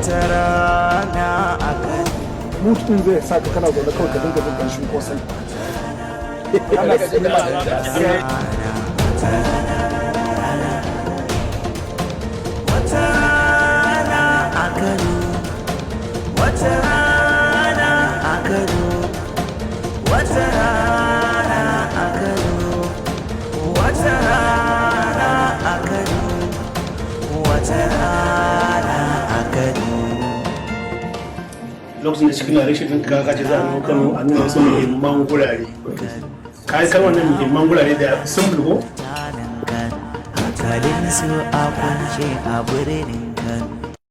wata rana a kan mutum zai sa ka kana zaune kawai ka dinga jin ƙanshin kosai ana ga jin wata rana a Kano, wata rana a Kano, wata rana a Kano, wata rana a Kano, wata rana a Kano. Lokacin da cikin rashin ɗin ka ce za a nuna Kano a nuna wasu muhimman gurare. Ka yi kan wannan muhimman gurare da sun bulgo? Hankalin su a kwance a birnin Kano.